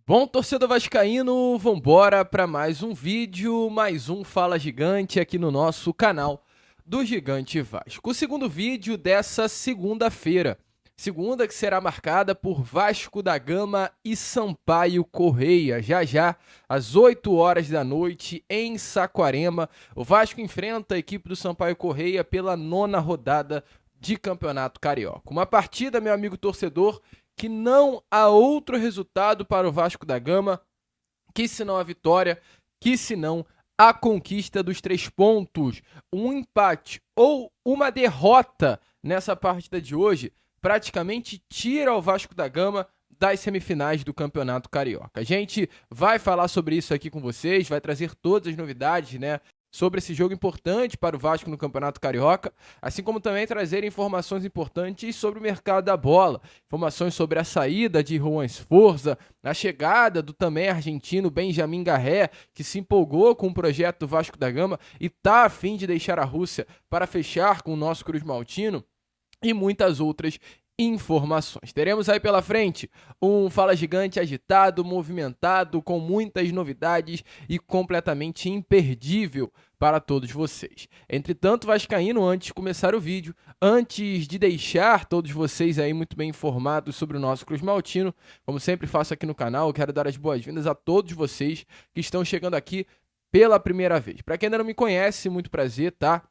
Bom, torcedor vascaíno, vambora para mais um vídeo, mais um Fala Gigante aqui no nosso canal do Gigante Vasco. O segundo vídeo dessa segunda-feira. Segunda que será marcada por Vasco da Gama e Sampaio Corrêa. Já, às 8 horas da noite, em Saquarema, o Vasco enfrenta a equipe do Sampaio Corrêa pela 9ª rodada de Campeonato Carioca. Uma partida, meu amigo torcedor, que não há outro resultado para o Vasco da Gama que senão a vitória, que senão a conquista dos 3 pontos. Um empate ou uma derrota nessa partida de hoje praticamente tira o Vasco da Gama das semifinais do Campeonato Carioca. A gente vai falar sobre isso aqui com vocês, vai trazer todas as novidades, né, sobre esse jogo importante para o Vasco no Campeonato Carioca, assim como também trazer informações importantes sobre o mercado da bola, informações sobre a saída de Juan Sforza, a chegada do também argentino Benjamin Garré, que se empolgou com o projeto do Vasco da Gama e está a fim de deixar a Rússia para fechar com o nosso Cruz Maltino, e muitas outras informações. Teremos aí pela frente um Fala Gigante agitado, movimentado, com muitas novidades e completamente imperdível para todos vocês. Entretanto, vascaíno, antes de começar o vídeo, antes de deixar todos vocês aí muito bem informados sobre o nosso Cruz Maltino, como sempre faço aqui no canal, eu quero dar as boas-vindas a todos vocês que estão chegando aqui pela primeira vez. Para quem ainda não me conhece, muito prazer, tá?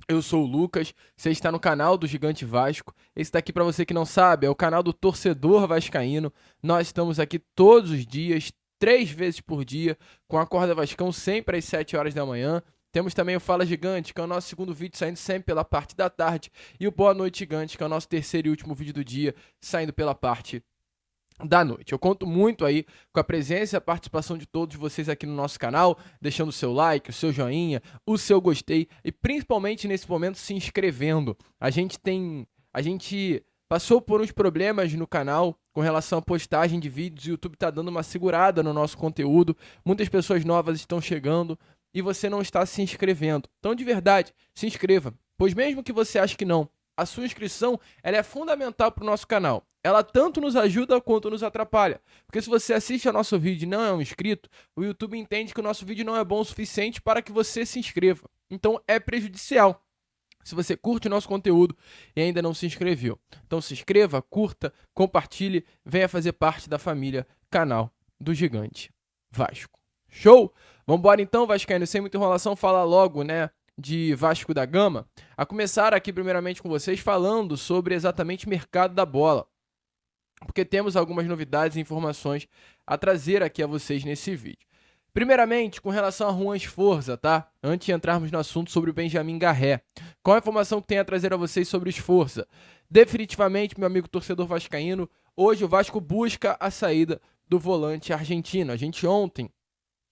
Eu sou o Lucas, você está no canal do Gigante Vasco. Esse daqui, para você que não sabe, é o canal do torcedor vascaíno. Nós estamos aqui todos os dias, 3 vezes por dia, com a Corda Vascão, sempre às 7 horas da manhã. Temos também o Fala Gigante, que é o nosso segundo vídeo, saindo sempre pela parte da tarde. E o Boa Noite Gigante, que é o nosso terceiro e último vídeo do dia, saindo pela parte da noite. Eu conto muito aí com a presença e a participação de todos vocês aqui no nosso canal, deixando o seu like, o seu joinha, o seu gostei e principalmente nesse momento se inscrevendo. A gente passou por uns problemas no canal com relação à postagem de vídeos, o YouTube tá dando uma segurada no nosso conteúdo, muitas pessoas novas estão chegando e você não está se inscrevendo. Então, de verdade, se inscreva, pois mesmo que você ache que não, a sua inscrição ela é fundamental para o nosso canal. Ela tanto nos ajuda quanto nos atrapalha. Porque se você assiste ao nosso vídeo e não é um inscrito, o YouTube entende que o nosso vídeo não é bom o suficiente para que você se inscreva. Então é prejudicial se você curte o nosso conteúdo e ainda não se inscreveu. Então se inscreva, curta, compartilhe, venha fazer parte da família Canal do Gigante Vasco. Show? Vambora então, vascaíno, sem muita enrolação, falar logo, né, de Vasco da Gama. A começar aqui primeiramente com vocês falando sobre exatamente o mercado da bola, porque temos algumas novidades e informações a trazer aqui a vocês nesse vídeo. Primeiramente, com relação a Juan Sforza, tá? Antes de entrarmos no assunto sobre o Benjamin Garré. Qual a informação que tem a trazer a vocês sobre o Sforza? Definitivamente, meu amigo torcedor vascaíno, hoje o Vasco busca a saída do volante argentino. A gente ontem,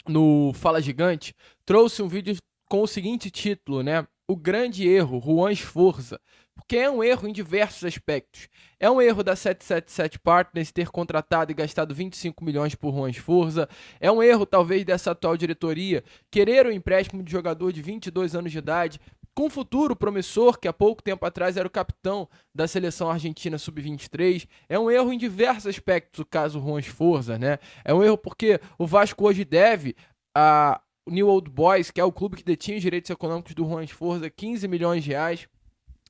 no Fala Gigante, trouxe um vídeo com o seguinte título, né? O grande erro, Juan Sforza. Porque é um erro em diversos aspectos. É um erro da 777 Partners ter contratado e gastado 25 milhões por Juan Sforza. É um erro, talvez, dessa atual diretoria querer o empréstimo de jogador de 22 anos de idade, com um futuro promissor, que há pouco tempo atrás era o capitão da seleção argentina sub-23. É um erro em diversos aspectos o caso Juan Sforza, né? É um erro porque o Vasco hoje deve a New Old Boys, que é o clube que detinha os direitos econômicos do Juan Sforza, 15 milhões de reais.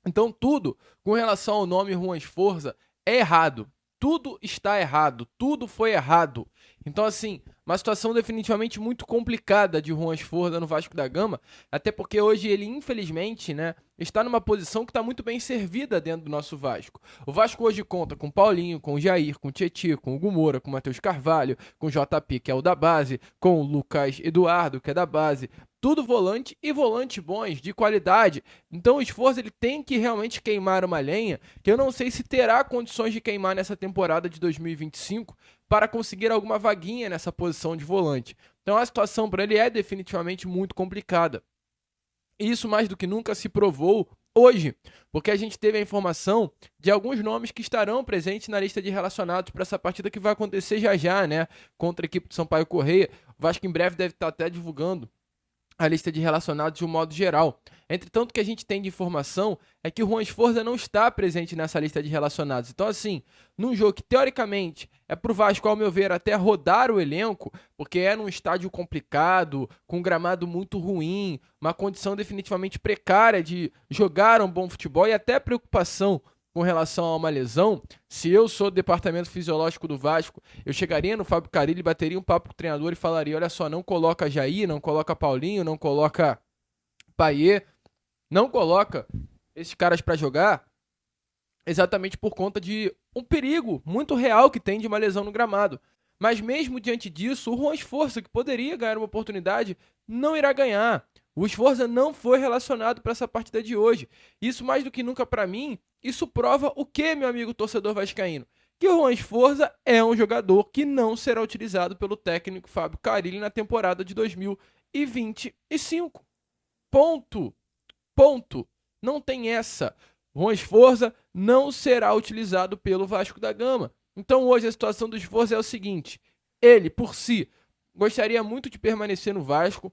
Então tudo com relação ao nome Juan Sforza é errado. Tudo está errado, tudo foi errado. Então assim, uma situação definitivamente muito complicada de Juan Sforza no Vasco da Gama, até porque hoje ele infelizmente, né, está numa posição que está muito bem servida dentro do nosso Vasco. O Vasco hoje conta com Paulinho, com Jair, com Tietê, com Hugo Moura, com Matheus Carvalho, com JP, que é o da base, com o Lucas Eduardo, que é da base. Tudo volante e volante bons, de qualidade. Então o Sforza ele tem que realmente queimar uma lenha, que eu não sei se terá condições de queimar nessa temporada de 2025 para conseguir alguma vaguinha nessa posição de volante. Então a situação para ele é definitivamente muito complicada. E isso mais do que nunca se provou hoje, porque a gente teve a informação de alguns nomes que estarão presentes na lista de relacionados para essa partida que vai acontecer já, né, contra a equipe do Sampaio Corrêa. O Vasco em breve deve estar até divulgando a lista de relacionados de um modo geral. Entretanto, o que a gente tem de informação é que o Juan Sforza não está presente nessa lista de relacionados. Então, assim, num jogo que teoricamente é pro Vasco, ao meu ver, até rodar o elenco, porque é num estádio complicado, com um gramado muito ruim, uma condição definitivamente precária de jogar um bom futebol e até preocupação com relação a uma lesão. Se eu sou do departamento fisiológico do Vasco, eu chegaria no Fábio Carille, bateria um papo com o treinador e falaria: olha só, não coloca Jair, não coloca Paulinho, não coloca Payet, não coloca esses caras para jogar, exatamente por conta de um perigo muito real que tem de uma lesão no gramado. Mas mesmo diante disso, o Juan Sforza, que poderia ganhar uma oportunidade, não irá ganhar. O Sforza não foi relacionado para essa partida de hoje. Isso, mais do que nunca para mim, isso prova o que, meu amigo torcedor vascaíno? Que o Juan Sforza é um jogador que não será utilizado pelo técnico Fábio Carille na temporada de 2025. Ponto. Ponto. Não tem essa. Juan Sforza não será utilizado pelo Vasco da Gama. Então hoje a situação do Sforza é o seguinte: ele, por si, gostaria muito de permanecer no Vasco.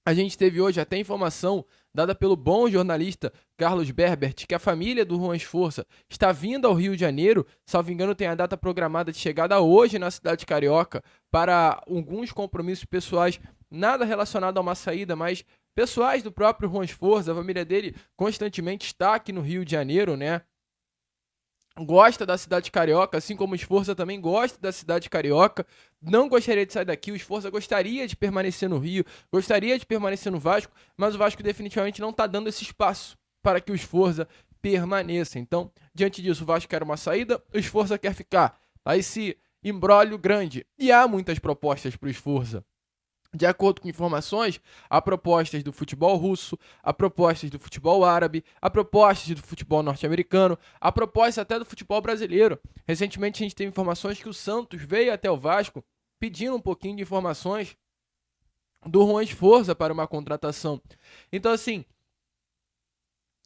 A gente teve hoje até informação dada pelo bom jornalista Carlos Berbert que a família do Juan Sforza está vindo ao Rio de Janeiro. Salvo engano, tem a data programada de chegada hoje na cidade carioca para alguns compromissos pessoais, nada relacionado a uma saída, mas pessoais do próprio Juan Sforza. A família dele constantemente está aqui no Rio de Janeiro, né? Gosta da cidade carioca, assim como o Sforza também gosta da cidade carioca. Não gostaria de sair daqui. O Sforza gostaria de permanecer no Rio, gostaria de permanecer no Vasco, mas o Vasco definitivamente não está dando esse espaço para que o Sforza permaneça. Então, diante disso, o Vasco quer uma saída, o Sforza quer ficar. Tá esse imbróglio grande. E há muitas propostas para o Sforza. De acordo com informações, há propostas do futebol russo, há propostas do futebol árabe, há propostas do futebol norte-americano, há propostas até do futebol brasileiro. Recentemente a gente teve informações que o Santos veio até o Vasco pedindo um pouquinho de informações do Juan Sforza para uma contratação. Então, assim,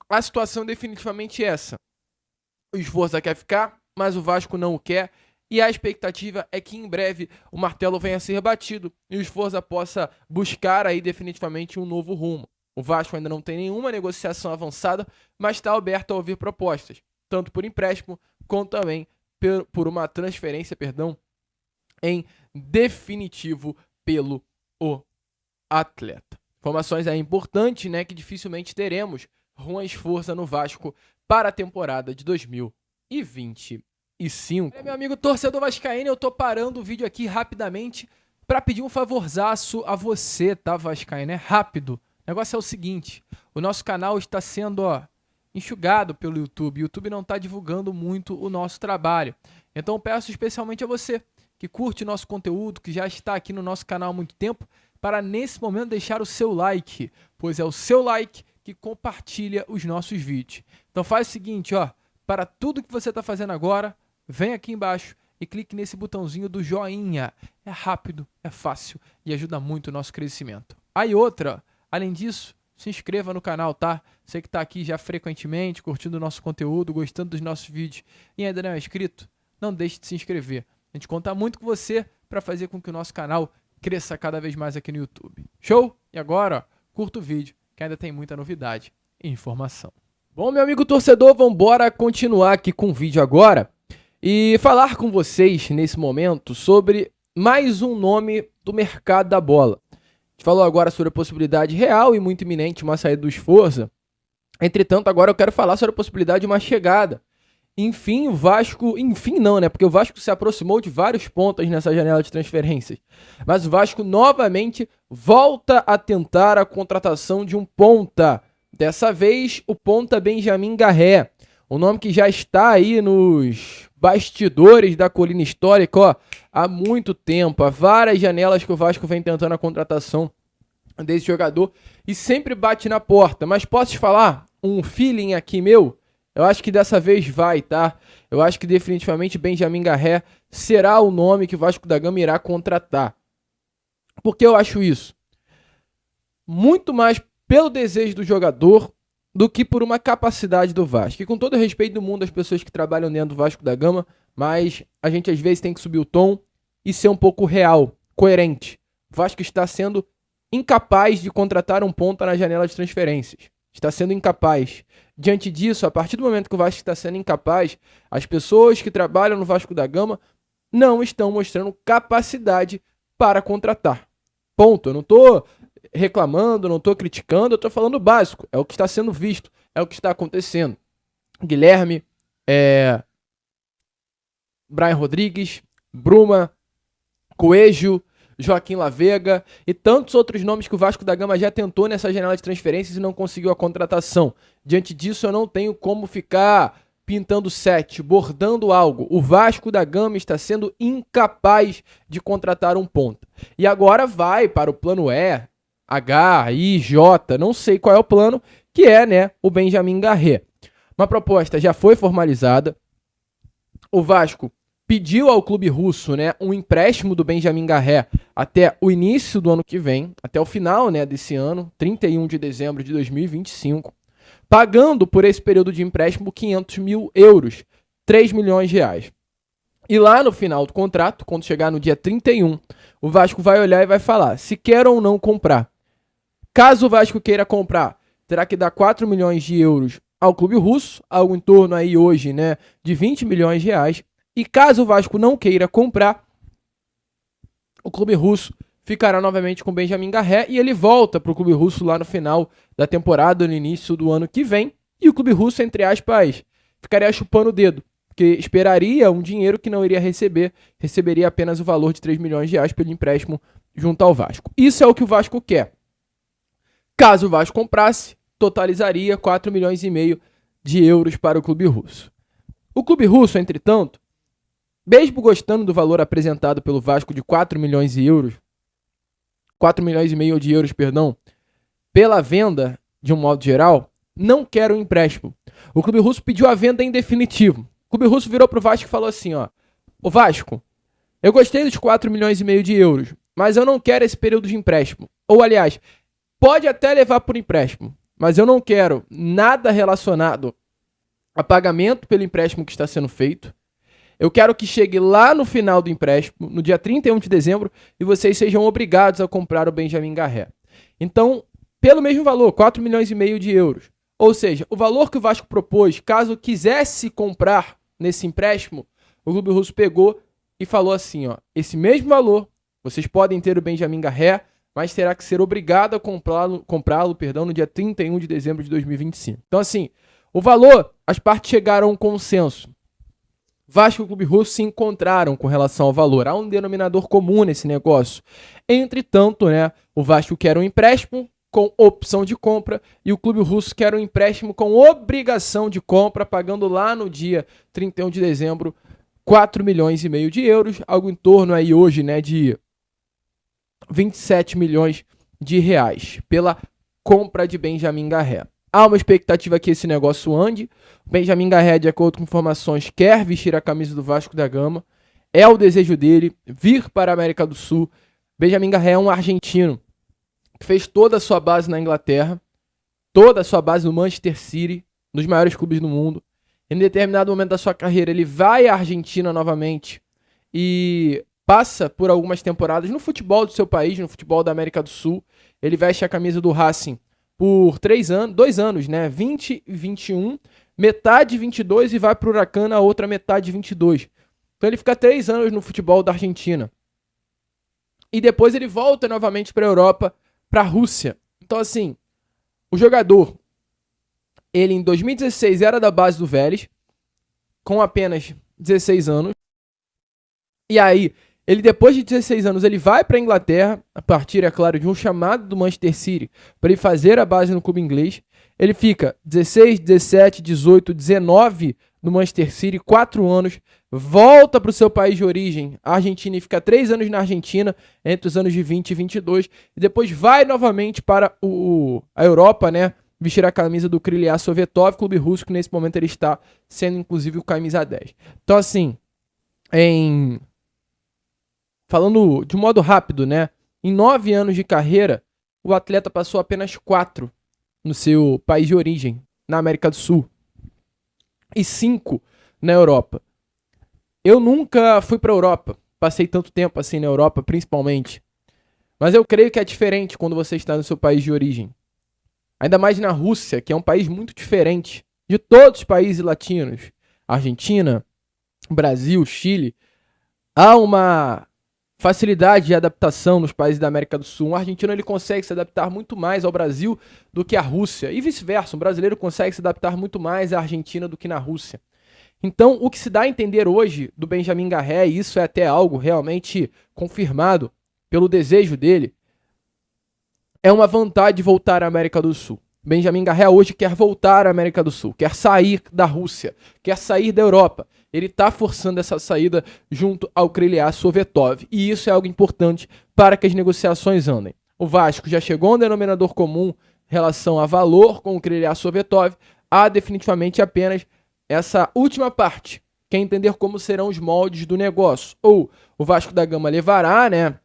a situação é definitivamente essa. O Sforza quer ficar, mas o Vasco não o quer. E a expectativa é que em breve o martelo venha a ser batido e o Sforza possa buscar aí definitivamente um novo rumo. O Vasco ainda não tem nenhuma negociação avançada, mas está aberto a ouvir propostas, tanto por empréstimo, quanto também por uma transferência, em definitivo pelo o atleta. Informações aí importantes, né, que dificilmente teremos Juan Sforza no Vasco para a temporada de 2025. Meu amigo torcedor vascaíno, eu tô parando o vídeo aqui rapidamente para pedir um favorzaço a você, tá, vascaíno? É rápido. O negócio é o seguinte: o nosso canal está sendo enxugado pelo YouTube. O YouTube não está divulgando muito o nosso trabalho. Então eu peço especialmente a você que curte o nosso conteúdo, que já está aqui no nosso canal há muito tempo, para nesse momento deixar o seu like, pois é o seu like que compartilha os nossos vídeos. Então faz o seguinte, para tudo que você está fazendo agora, vem aqui embaixo e clique nesse botãozinho do joinha. É rápido, é fácil e ajuda muito o nosso crescimento. Aí outra, além disso, se inscreva no canal, tá? Você que está aqui já frequentemente, curtindo o nosso conteúdo, gostando dos nossos vídeos e ainda não é inscrito, não deixe de se inscrever. A gente conta muito com você para fazer com que o nosso canal cresça cada vez mais aqui no YouTube. Show? E agora, curta o vídeo, que ainda tem muita novidade e informação. Bom, meu amigo torcedor, vamos embora continuar aqui com o vídeo agora e falar com vocês nesse momento sobre mais um nome do mercado da bola. A gente falou agora sobre a possibilidade real e muito iminente, uma saída do Sforza. Entretanto, agora eu quero falar sobre a possibilidade de uma chegada. Enfim, o Vasco... Enfim não, né? Porque o Vasco se aproximou de vários pontos nessa janela de transferências. Mas o Vasco novamente volta a tentar a contratação de um ponta. Dessa vez, o ponta Benjamin Garré. Um nome que já está aí nos bastidores da colina histórica, há muito tempo. Há várias janelas que o Vasco vem tentando a contratação desse jogador e sempre bate na porta. Mas posso te falar um feeling aqui meu? Eu acho que dessa vez vai, tá? Eu acho que definitivamente Benjamin Garré será o nome que o Vasco da Gama irá contratar. Por que eu acho isso? Muito mais pelo desejo do jogador do que por uma capacidade do Vasco. E com todo o respeito do mundo das pessoas que trabalham dentro do Vasco da Gama, mas a gente às vezes tem que subir o tom e ser um pouco real, coerente. O Vasco está sendo incapaz de contratar um ponta na janela de transferências. Está sendo incapaz. Diante disso, a partir do momento que o Vasco está sendo incapaz, as pessoas que trabalham no Vasco da Gama não estão mostrando capacidade para contratar. Ponto. Eu não estou reclamando, não estou criticando, eu estou falando o básico. É o que está sendo visto, é o que está acontecendo. Guilherme, Brian Rodrigues, Bruma, Coelho, Joaquim Lavega e tantos outros nomes que o Vasco da Gama já tentou nessa janela de transferências e não conseguiu a contratação. Diante disso, eu não tenho como ficar pintando set, bordando algo. O Vasco da Gama está sendo incapaz de contratar um ponta. E agora vai para o plano E, H, I, J, não sei qual é o plano, que é, né, o Benjamin Garré. Uma proposta já foi formalizada. O Vasco pediu ao clube russo, né, um empréstimo do Benjamin Garré até o início do ano que vem, até o final, né, desse ano, 31 de dezembro de 2025, pagando por esse período de empréstimo 500 mil euros, 3 milhões de reais. E lá no final do contrato, quando chegar no dia 31, o Vasco vai olhar e vai falar se quer ou não comprar. Caso o Vasco queira comprar, terá que dar 4 milhões de euros ao clube russo, algo em torno aí hoje, né, de 20 milhões de reais. E caso o Vasco não queira comprar, o clube russo ficará novamente com Benjamin Garré e ele volta para o clube russo lá no final da temporada, no início do ano que vem. E o clube russo, entre aspas, ficaria chupando o dedo, porque esperaria um dinheiro que não iria receber, receberia apenas o valor de 3 milhões de reais pelo empréstimo junto ao Vasco. Isso é o que o Vasco quer. Caso o Vasco comprasse, totalizaria 4 milhões e meio de euros para o clube russo. O clube russo, entretanto, mesmo gostando do valor apresentado pelo Vasco de 4 milhões de euros, 4 milhões e meio de euros, perdão, pela venda, de um modo geral, não quer um empréstimo. O clube russo pediu a venda em definitivo. O clube russo virou pro Vasco e falou assim, ó, ô Vasco, eu gostei dos 4 milhões e meio de euros, mas eu não quero esse período de empréstimo. Ou, aliás, pode até levar por empréstimo, mas eu não quero nada relacionado a pagamento pelo empréstimo que está sendo feito. Eu quero que chegue lá no final do empréstimo, no dia 31 de dezembro, e vocês sejam obrigados a comprar o Benjamin Garré. Então, pelo mesmo valor, 4 milhões e meio de euros. Ou seja, o valor que o Vasco propôs, caso quisesse comprar nesse empréstimo, o clube russo pegou e falou assim, ó, esse mesmo valor, vocês podem ter o Benjamin Garré, mas terá que ser obrigado a comprá-lo, no dia 31 de dezembro de 2025. Então, assim, o valor, as partes chegaram a um consenso. Vasco e o clube russo se encontraram com relação ao valor. Há um denominador comum nesse negócio. Entretanto, né, o Vasco quer um empréstimo com opção de compra e o clube russo quer um empréstimo com obrigação de compra, pagando lá no dia 31 de dezembro 4 milhões e meio de euros, algo em torno aí hoje, né, de 27 milhões de reais pela compra de Benjamin Garré. Há uma expectativa que esse negócio ande. Benjamin Garré, de acordo com informações, quer vestir a camisa do Vasco da Gama. É o desejo dele vir para a América do Sul. Benjamin Garré é um argentino que fez toda a sua base na Inglaterra, toda a sua base no Manchester City, nos maiores clubes do mundo. Em determinado momento da sua carreira, ele vai à Argentina novamente e passa por algumas temporadas no futebol do seu país, no futebol da América do Sul. Ele veste a camisa do Racing por 2 anos, né? 20 e 21, metade 22 e vai para o Huracan na outra metade 22. Então ele fica 3 anos no futebol da Argentina. E depois ele volta novamente para a Europa, para a Rússia. Então assim, o jogador, ele em 2016 era da base do Vélez, com apenas 16 anos. E aí, ele depois de 16 anos, ele vai para a Inglaterra, a partir, é claro, de um chamado do Manchester City, para ele fazer a base no clube inglês. Ele fica 16, 17, 18, 19 no Manchester City, 4 anos, volta para o seu país de origem, a Argentina, e fica 3 anos na Argentina, entre os anos de 20 e 22, e depois vai novamente para a Europa, né, vestir a camisa do Krylia Sovetov, clube russo, que nesse momento ele está sendo, inclusive, o camisa 10. Então, assim, falando de modo rápido, né, em 9 anos de carreira, o atleta passou apenas 4 no seu país de origem, na América do Sul, e 5 na Europa. Eu nunca fui para a Europa, passei tanto tempo assim na Europa, principalmente. Mas eu creio que é diferente quando você está no seu país de origem. Ainda mais na Rússia, que é um país muito diferente de todos os países latinos. Argentina, Brasil, Chile. Há uma facilidade de adaptação nos países da América do Sul. Um argentino ele consegue se adaptar muito mais ao Brasil do que à Rússia. E vice-versa, um brasileiro consegue se adaptar muito mais à Argentina do que na Rússia. Então, o que se dá a entender hoje do Benjamin Garré, e isso é até algo realmente confirmado pelo desejo dele, é uma vontade de voltar à América do Sul. Benjamin Garré hoje quer voltar à América do Sul, quer sair da Rússia, quer sair da Europa. Ele está forçando essa saída junto ao Krylia Sovetov. E isso é algo importante para que as negociações andem. O Vasco já chegou a um denominador comum em relação a valor com o Krylia Sovetov. Há definitivamente apenas essa última parte, que é entender como serão os moldes do negócio. Ou o Vasco da Gama levará, né,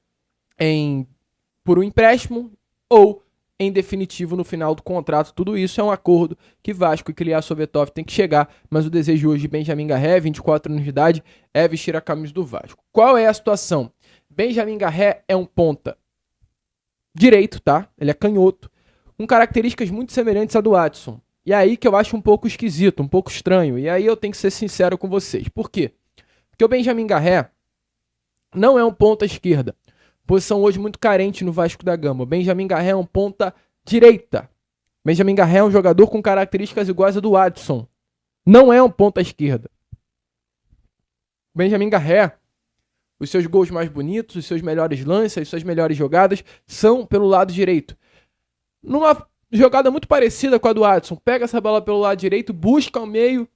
por um empréstimo, ou em definitivo no final do contrato. Tudo isso é um acordo que Vasco e Krylia Sovetov tem que chegar, mas o desejo hoje de Benjamin Garré, 24 anos de idade, é vestir a camisa do Vasco. Qual é a situação? Benjamin Garré é um ponta direito, tá? Ele é canhoto, com características muito semelhantes à do Adson. E é aí que eu acho um pouco esquisito, um pouco estranho. E aí eu tenho que ser sincero com vocês. Por quê? Porque o Benjamin Garré não é um ponta esquerda. Posição hoje muito carente no Vasco da Gama. O Benjamin Garré é um ponta direita. Benjamin Garré é um jogador com características iguais a do Adson. Não é um ponta esquerda. Benjamin Garré, os seus gols mais bonitos, os seus melhores lances, as suas melhores jogadas são pelo lado direito. Numa jogada muito parecida com a do Adson, pega essa bola pelo lado direito, busca ao meio,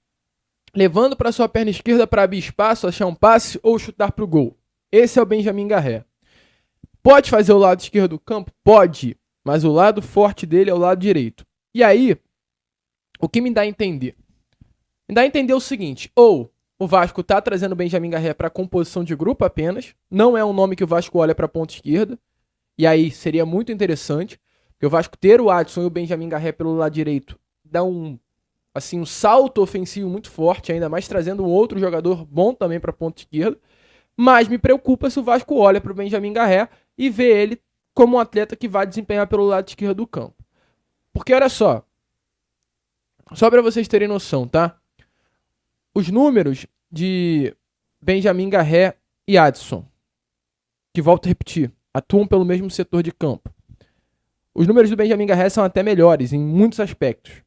levando para sua perna esquerda para abrir espaço, achar um passe ou chutar para o gol. Esse é o Benjamin Garré. Pode fazer o lado esquerdo do campo? Pode, mas o lado forte dele é o lado direito. E aí, o que me dá a entender? Me dá a entender o seguinte, ou o Vasco tá trazendo o Benjamin Garré para composição de grupo apenas, não é um nome que o Vasco olha para a ponta esquerda, e aí seria muito interessante, porque o Vasco ter o Adson e o Benjamin Garré pelo lado direito dá um salto ofensivo muito forte, ainda mais trazendo um outro jogador bom também para a ponta esquerda. Mas me preocupa se o Vasco olha para o Benjamin Garré e vê ele como um atleta que vai desempenhar pelo lado esquerdo do campo. Porque olha só para vocês terem noção, tá? Os números de Benjamin Garré e Adson, que volto a repetir, atuam pelo mesmo setor de campo. Os números do Benjamin Garré são até melhores em muitos aspectos.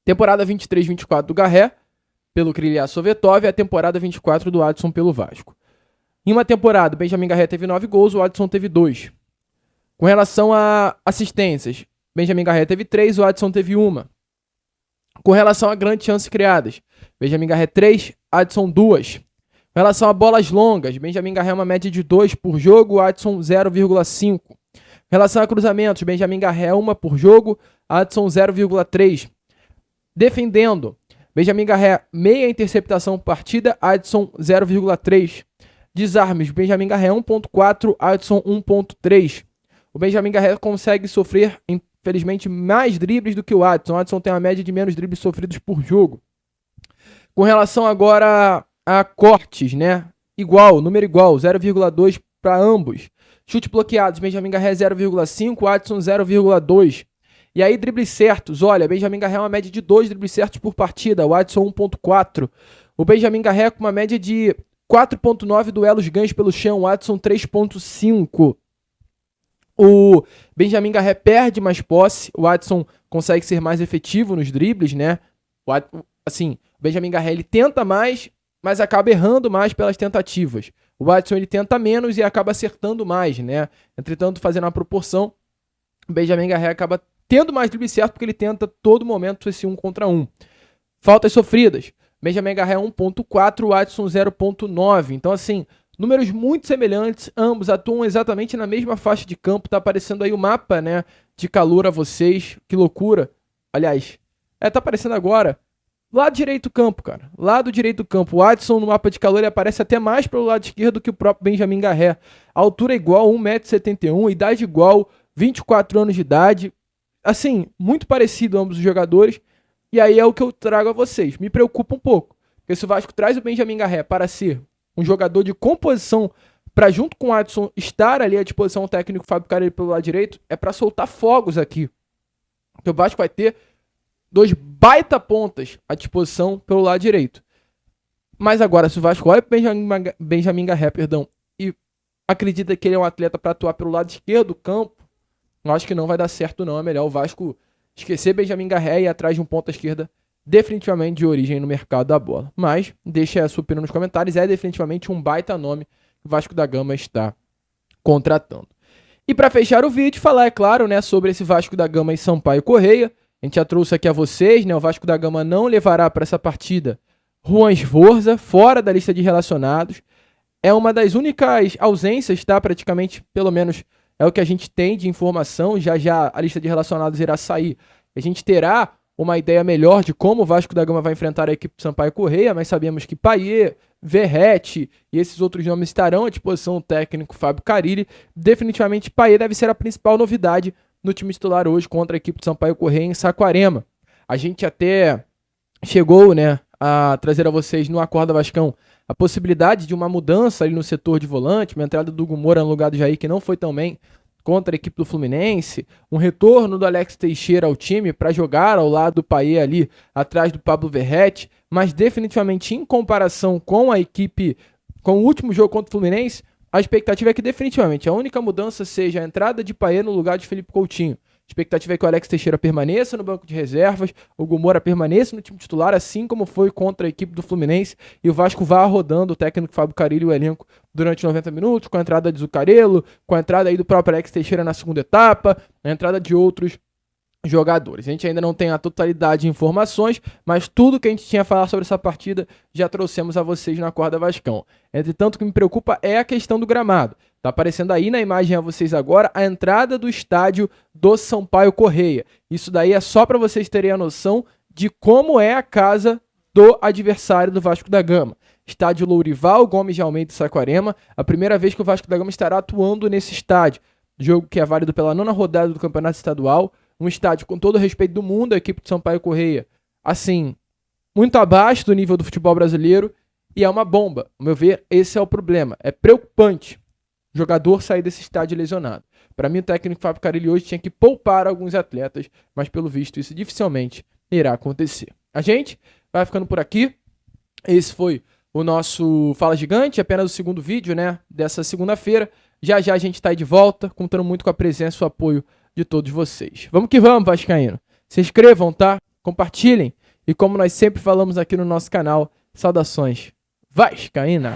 Temporada 23-24 do Garré pelo Krylia Sovetov e a temporada 24 do Adson pelo Vasco. Em uma temporada, o Benjamin Garré teve 9 gols, o Adson teve 2. Com relação a assistências, Benjamin Garré teve 3, o Adson teve 1. Com relação a grandes chances criadas, Benjamin Garré 3, Adson 2. Com relação a bolas longas, Benjamin Garré uma média de 2 por jogo, Adson 0,5. Com relação a cruzamentos, Benjamin Garré 1 por jogo, Adson 0,3. Defendendo, Benjamin Garré meia interceptação por partida, Adson 0,3. Desarmes, Benjamin Garré 1.4, Adson 1.3. O Benjamin Garré consegue sofrer, infelizmente, mais dribles do que o Adson. O Adson tem uma média de menos dribles sofridos por jogo. Com relação agora a cortes, né? Número igual, 0,2 para ambos. Chute bloqueados, Benjamin Garré 0,5, Adson 0,2. E aí, dribles certos, olha, Benjamin Garré uma média de 2 dribles certos por partida, o Adson 1.4. O Benjamin Garré com uma média de 4.9 duelos ganhos pelo chão, o Adson 3.5. O Benjamin Garré perde mais posse, o Adson consegue ser mais efetivo nos dribles, né? O Benjamin Garré ele tenta mais, mas acaba errando mais pelas tentativas. O Adson ele tenta menos e acaba acertando mais, né? Entretanto, fazendo uma proporção, o Benjamin Garré acaba tendo mais drible certo porque ele tenta todo momento esse 1 contra 1. Faltas sofridas, Benjamin Garré 1.4, o Adson 0.9. Então, números muito semelhantes, ambos atuam exatamente na mesma faixa de campo. Tá aparecendo aí o mapa, né, de calor a vocês. Que loucura. Aliás, tá aparecendo agora. Lado direito do campo, cara. Lado direito do campo. O Adson no mapa de calor ele aparece até mais pelo lado esquerdo do que o próprio Benjamin Garré. Altura igual, 1,71 m, idade igual, 24 anos de idade. Muito parecido ambos os jogadores. E aí é o que eu trago a vocês. Me preocupa um pouco. Porque se o Vasco traz o Benjamin Garré para ser um jogador de composição para junto com o Adson estar ali à disposição do técnico Fábio Carille pelo lado direito, é para soltar fogos aqui. Então o Vasco vai ter 2 baita pontas à disposição pelo lado direito. Mas agora, se o Vasco olha para Benjamin Garré, e acredita que ele é um atleta para atuar pelo lado esquerdo do campo, eu acho que não vai dar certo não. É melhor o Vasco esquecer Benjamin Garré e ir atrás de um ponta esquerda definitivamente de origem no mercado da bola. Mas deixa a sua opinião nos comentários. É definitivamente um baita nome que o Vasco da Gama está contratando. E para fechar o vídeo, falar, é claro, né, sobre esse Vasco da Gama e Sampaio Corrêa. A gente já trouxe aqui a vocês, né, o Vasco da Gama não levará para essa partida Juan Sforza, fora da lista de relacionados. É uma das únicas ausências, tá? Praticamente, pelo menos é o que a gente tem de informação. Já já a lista de relacionados irá sair. A gente terá uma ideia melhor de como o Vasco da Gama vai enfrentar a equipe do Sampaio Corrêa, mas sabemos que Payet, Verratti e esses outros nomes estarão à disposição do técnico Fábio Carille. Definitivamente Payet deve ser a principal novidade no time titular hoje contra a equipe do Sampaio Corrêa em Saquarema. A gente até chegou, né, a trazer a vocês no Acorda Vascão a possibilidade de uma mudança ali no setor de volante, uma entrada do Hugo Moura no lugar do Jair, que não foi tão bem contra a equipe do Fluminense, um retorno do Alex Teixeira ao time para jogar ao lado do Payet ali, atrás do Pablo Verratti, mas definitivamente em comparação com a equipe, com o último jogo contra o Fluminense, a expectativa é que definitivamente a única mudança seja a entrada de Payet no lugar de Felipe Coutinho. A expectativa é que o Alex Teixeira permaneça no banco de reservas, o Hugo Moura permaneça no time titular, assim como foi contra a equipe do Fluminense, e o Vasco vá rodando o técnico Fábio Carille e o elenco durante 90 minutos, com a entrada de Zuccarello, com a entrada aí do próprio Alex Teixeira na segunda etapa, a entrada de outros jogadores. A gente ainda não tem a totalidade de informações, mas tudo que a gente tinha a falar sobre essa partida já trouxemos a vocês na Acorda Vascão. Entretanto, o que me preocupa é a questão do gramado. Tá aparecendo aí na imagem a vocês agora a entrada do estádio do Sampaio Corrêa. Isso daí é só para vocês terem a noção de como é a casa do adversário do Vasco da Gama. Estádio Lourival Gomes de Almeida, Saquarema. A primeira vez que o Vasco da Gama estará atuando nesse estádio. Jogo que é válido pela 9ª rodada do Campeonato Estadual. Um estádio com todo o respeito do mundo, a equipe do Sampaio Corrêa, assim, muito abaixo do nível do futebol brasileiro, e é uma bomba. Ao meu ver, esse é o problema. É preocupante o jogador sair desse estádio lesionado. Para mim, o técnico Fábio Carille hoje tinha que poupar alguns atletas, mas pelo visto isso dificilmente irá acontecer. A gente vai ficando por aqui. Esse foi o nosso Fala Gigante, apenas o segundo vídeo, né, dessa segunda-feira. Já já a gente está aí de volta, contando muito com a presença e o apoio de todos vocês. Vamos que vamos, vascaíno. Se inscrevam, tá? Compartilhem. E como nós sempre falamos aqui no nosso canal, saudações vascaína.